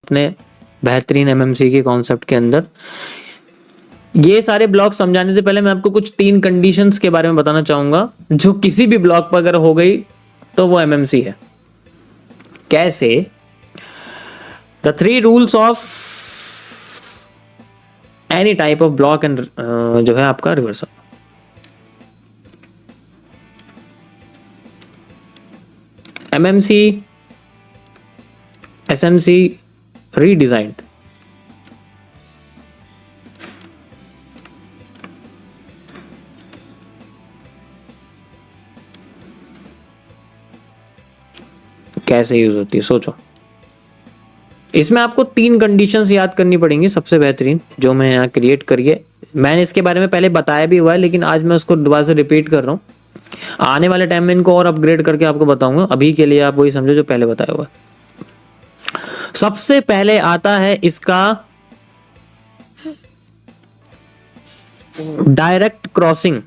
अपने बेहतरीन एमएमसी के कॉन्सेप्ट के अंदर। ये सारे ब्लॉक समझाने से पहले मैं आपको कुछ 3 कंडीशंस के बारे में बताना चाहूंगा, जो किसी भी ब्लॉक पर अगर हो गई तो वो एमएमसी है। कैसे? The 3 rules of any type of block and जो है आपका रिवर्सल। MMC, SMC redesigned. कैसे यूज होती है सोचो। इसमें आपको 3 कंडीशंस याद करनी पड़ेंगी सबसे बेहतरीन, जो मैं यहाँ क्रिएट करिए। मैंने इसके बारे में पहले बताया भी हुआ है, लेकिन आज मैं उसको दोबारा से रिपीट कर रहा हूँ। आने वाले टाइम में इनको और अपग्रेड करके आपको बताऊंगा। अभी के लिए आप वही समझो जो पहले बताया हुआ है। सबसे पहले आता है इसका डायरेक्ट क्रॉसिंग।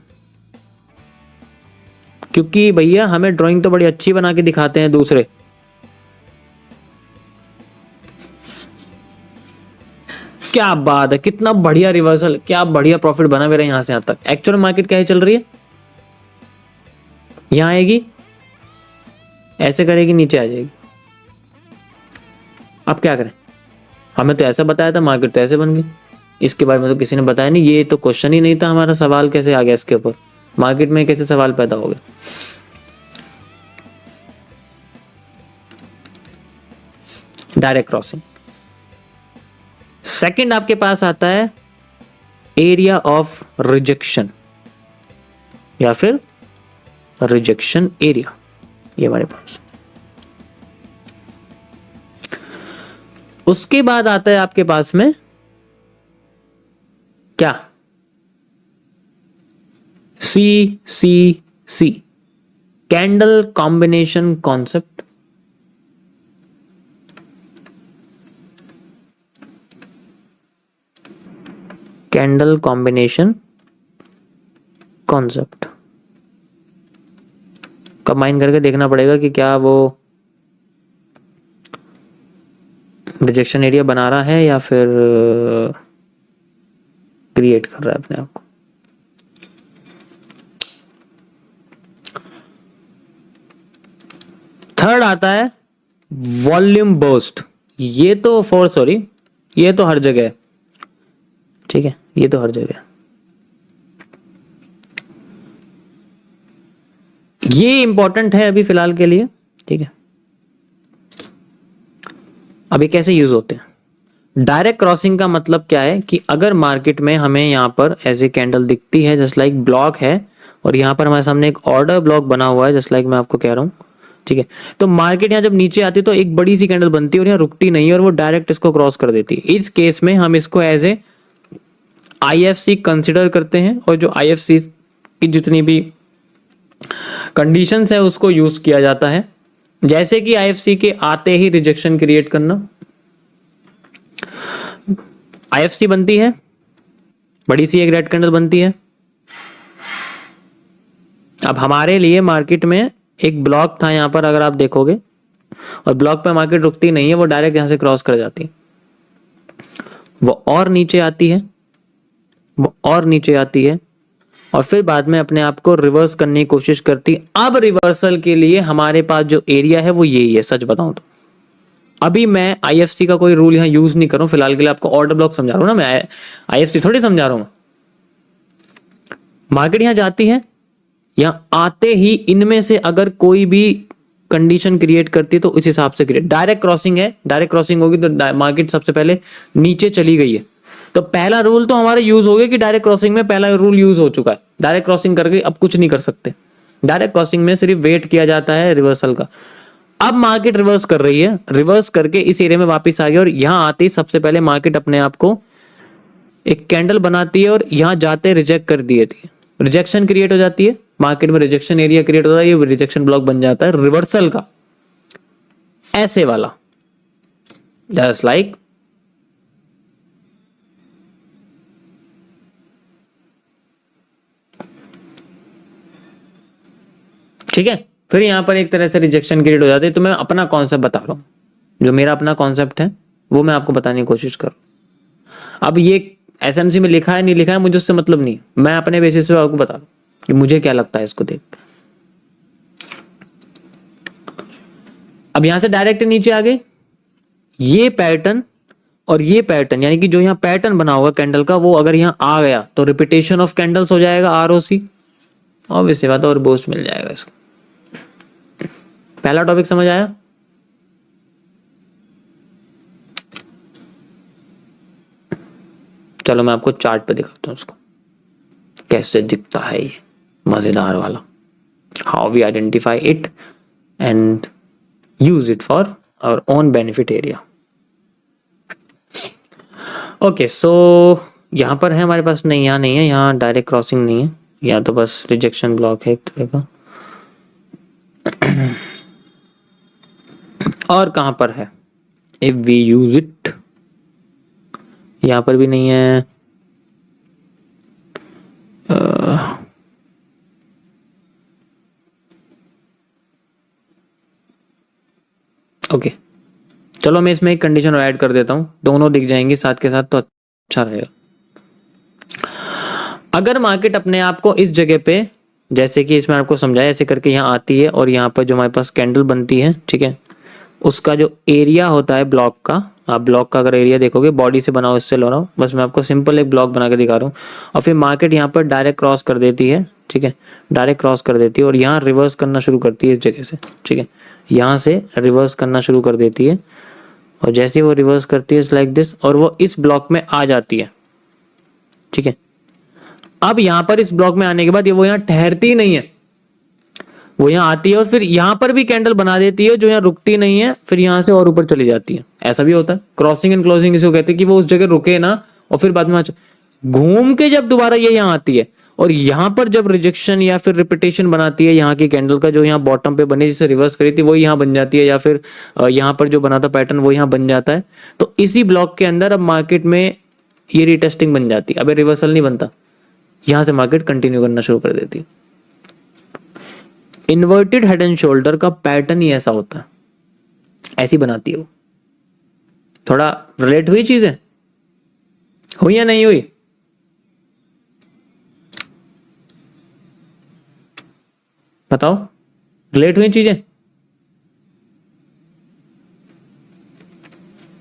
क्योंकि भैया हमें ड्राइंग तो बड़ी अच्छी बना के दिखाते हैं दूसरे, क्या बात है, कितना बढ़िया रिवर्सल, क्या बढ़िया प्रॉफिट बना मेरा यहां से यहां तक। एक्चुअल मार्केट क्या चल रही है, यहां आएगी, ऐसे करेगी, नीचे आ जाएगी। अब क्या करें? हमें तो ऐसा बताया था, मार्केट तो ऐसे बन गई। इसके बारे में तो किसी ने बताया नहीं, ये तो क्वेश्चन ही नहीं था हमारा। सवाल कैसे आ गया इसके ऊपर? मार्केट में कैसे सवाल पैदा हो गया? Direct crossing. सेकंड आपके पास आता है एरिया ऑफ रिजेक्शन, या फिर रिजेक्शन एरिया। ये हमारे पास। उसके बाद आता है आपके पास में क्या? CCC, candle combination concept. Candle combination concept combine करके देखना पड़ेगा कि क्या वो रिजेक्शन एरिया बना रहा है या फिर क्रिएट कर रहा है अपने आप को। थर्ड आता है वॉल्यूम बर्स्ट। ये तो ये तो हर जगह है, ठीक है, ये तो हर जगह है। ये इंपॉर्टेंट है अभी फिलहाल के लिए, ठीक है। अभी कैसे यूज होते हैं? डायरेक्ट क्रॉसिंग का मतलब क्या है कि अगर मार्केट में हमें यहां पर ऐसे कैंडल दिखती है, जस्ट लाइक ब्लॉक है, और यहां पर हमारे सामने एक ऑर्डर ब्लॉक बना हुआ है, जस्ट लाइक मैं आपको कह रहा हूं, ठीक है। तो मार्केट यहां जब नीचे आती है तो एक बड़ी सी कैंडल बनती है और यहां रुकती नहीं है और वो डायरेक्ट इसको क्रॉस कर देती है। इस केस में हम इसको एज ए IFC कंसिडर करते हैं, और जो IFC की जितनी भी कंडीशंस है उसको यूज किया जाता है। जैसे कि IFC के आते ही रिजेक्शन क्रिएट करना। IFC बनती है, बड़ी सी एक रेड कैंडल बनती है। अब हमारे लिए मार्केट में एक ब्लॉक था यहां पर, अगर आप देखोगे, और ब्लॉक पे मार्केट रुकती नहीं है, वो डायरेक्ट यहां से क्रॉस कर जाती है, वो और नीचे आती है, वो और नीचे आती है, और फिर बाद में अपने आप को रिवर्स करने की कोशिश करती है। अब रिवर्सल के लिए हमारे पास जो एरिया है वो यही है, सच बताऊं तो। अभी मैं IFC का कोई रूल यहां यूज नहीं कर रहा हूं, फिलहाल के लिए आपको ऑर्डर ब्लॉक समझा रहा हूं ना, मैं IFC थोड़ी समझा रहा हूं। मार्केट यहां जाती है, यहां आते ही इनमें से अगर कोई भी कंडीशन क्रिएट करती है तो इस हिसाब से क्रिएट। डायरेक्ट क्रॉसिंग है, डायरेक्ट क्रॉसिंग होगी तो मार्केट सबसे पहले नीचे चली गई है, तो पहला रूल तो हमारा यूज हो गया कि डायरेक्ट क्रॉसिंग में पहला रूल यूज हो चुका है। डायरेक्ट क्रॉसिंग करके अब कुछ नहीं कर सकते। डायरेक्ट क्रॉसिंग में सिर्फ वेट किया जाता है रिवर्सल का। अब मार्केट रिवर्स कर रही है, रिवर्स करके इस एरिया में वापस आ गई, और यहां आते ही सबसे पहले मार्केट अपने आप को एक कैंडल बनाती है और यहां जाते रिजेक्ट कर दिए थी, रिजेक्शन क्रिएट हो जाती है, मार्केट में रिजेक्शन एरिया क्रिएट होता है, ये रिजेक्शन ब्लॉक बन जाता है रिवर्सल का, ऐसे वाला, जस्ट लाइक ठीक है। फिर यहां पर एक तरह से रिजेक्शन क्रिएट हो जाती है। तो मैं अपना कॉन्सेप्ट बता रहा हूं, जो मेरा अपना कॉन्सेप्ट है वो मैं आपको बताने की कोशिश कर। अब ये एसएमसी में लिखा है नहीं लिखा है मुझे उससे मतलब नहीं, मैं अपने बेसिस पे आपको बता रहा हूं कि मुझे क्या लगता है इसको देख। अब यहां से डायरेक्ट नीचे आ गए, ये पैटर्न और ये पैटर्न, यानी कि जो यहाँ पैटर्न बना होगा कैंडल का वो अगर यहाँ आ गया तो रिपीटेशन ऑफ कैंडल्स हो जाएगा आरओसी, ऑब्वियसली बात है, और बूस्ट मिल जाएगा इसको। पहला टॉपिक समझ आया? चलो मैं आपको चार्ट पे दिखाता हूं उसको कैसे दिखता है ये मजेदार वाला, how we identify it and use it for our own benefit area. Okay so यहाँ पर है हमारे पास, नहीं यहाँ नहीं है, यहाँ डायरेक्ट क्रॉसिंग नहीं है, यहाँ तो बस रिजेक्शन ब्लॉक है एक तरह का। और कहाँ पर है, इफ वी यूज इट, यहाँ पर भी नहीं है। ओके चलो मैं इसमें एक कंडीशन ऐड कर देता हूँ, दोनों दिख जाएंगे साथ के साथ तो अच्छा रहेगा। अगर मार्केट अपने आप को इस जगह पे, जैसे कि इसमें आपको समझाया ऐसे करके यहाँ आती है और यहाँ पर जो हमारे पास कैंडल बनती है, ठीक है, उसका जो एरिया होता है ब्लॉक का, आप ब्लॉक का अगर एरिया देखोगे बॉडी से बनाओ, इससे लो रहा हूँ, बस मैं आपको सिंपल एक ब्लॉक बना के दिखा रहा हूँ। और फिर मार्केट यहाँ पर डायरेक्ट क्रॉस कर देती है, ठीक है, डायरेक्ट क्रॉस कर देती है और यहाँ रिवर्स करना शुरू करती है इस जगह से, ठीक है, यहाँ से रिवर्स करना शुरू कर देती है और जैसे ही वो रिवर्स करती है लाइक दिस, और वो इस ब्लॉक में आ जाती है, ठीक है। अब यहाँ पर इस ब्लॉक में आने के बाद ये वो यहाँ ठहरती नहीं है, वो यहाँ आती है और फिर यहाँ पर भी कैंडल बना देती है जो यहाँ रुकती नहीं है, फिर यहाँ से और ऊपर चली जाती है। ऐसा भी होता है, क्रॉसिंग एंड क्लोजिंग इसको कहते हैं कि वो उस जगह रुके ना और फिर बाद में घूम के जब दोबारा ये यहाँ आती है और यहाँ पर जब रिजेक्शन या फिर रिपीटेशन बनाती है यहाँ की कैंडल का, जो यहाँ बॉटम पे बनी जिसे रिवर्स करी थी वो यहाँ बन जाती है, या फिर यहाँ पर जो बना था पैटर्न वो यहाँ बन जाता है। तो इसी ब्लॉक के अंदर अब मार्केट में ये रिटेस्टिंग बन जाती है, अब रिवर्सल नहीं बनता, यहाँ से मार्केट कंटिन्यू करना शुरू कर देती है। इन्वर्टेड हेड एंड शोल्डर का पैटर्न ही ऐसा होता है, ऐसी बनाती है वो। थोड़ा रिलेट हुई चीजें, हुई या नहीं हुई? बताओ, रिलेट हुई चीजें?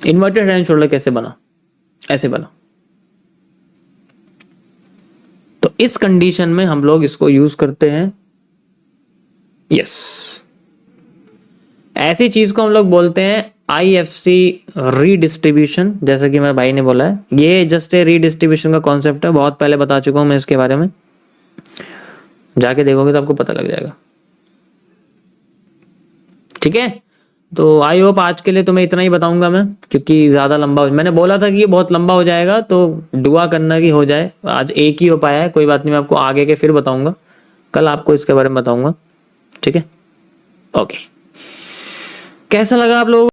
इन्वर्टेड हेड एंड शोल्डर कैसे बना? ऐसे बना। तो इस कंडीशन में हम लोग इसको यूज करते हैं, यस, ऐसी चीज को हम लोग बोलते हैं IFC रीडिस्ट्रीब्यूशन। जैसा कि मेरे भाई ने बोला है, ये जस्ट ए रीडिस्ट्रीब्यूशन का कॉन्सेप्ट है, बहुत पहले बता चुका हूं मैं इसके बारे में, जाके देखोगे तो आपको पता लग जाएगा, ठीक है। तो आई होप आज के लिए तुम्हें इतना ही बताऊंगा मैं, क्योंकि ज्यादा लंबा मैंने बोला था कि ये बहुत लंबा हो जाएगा, तो दुआ करना कि हो जाए। आज एक ही हो पाया है, कोई बात नहीं, मैं आपको आगे के फिर बताऊंगा, कल आपको इसके बारे में बताऊंगा, ठीक है। ओके, कैसा लगा आप लोगों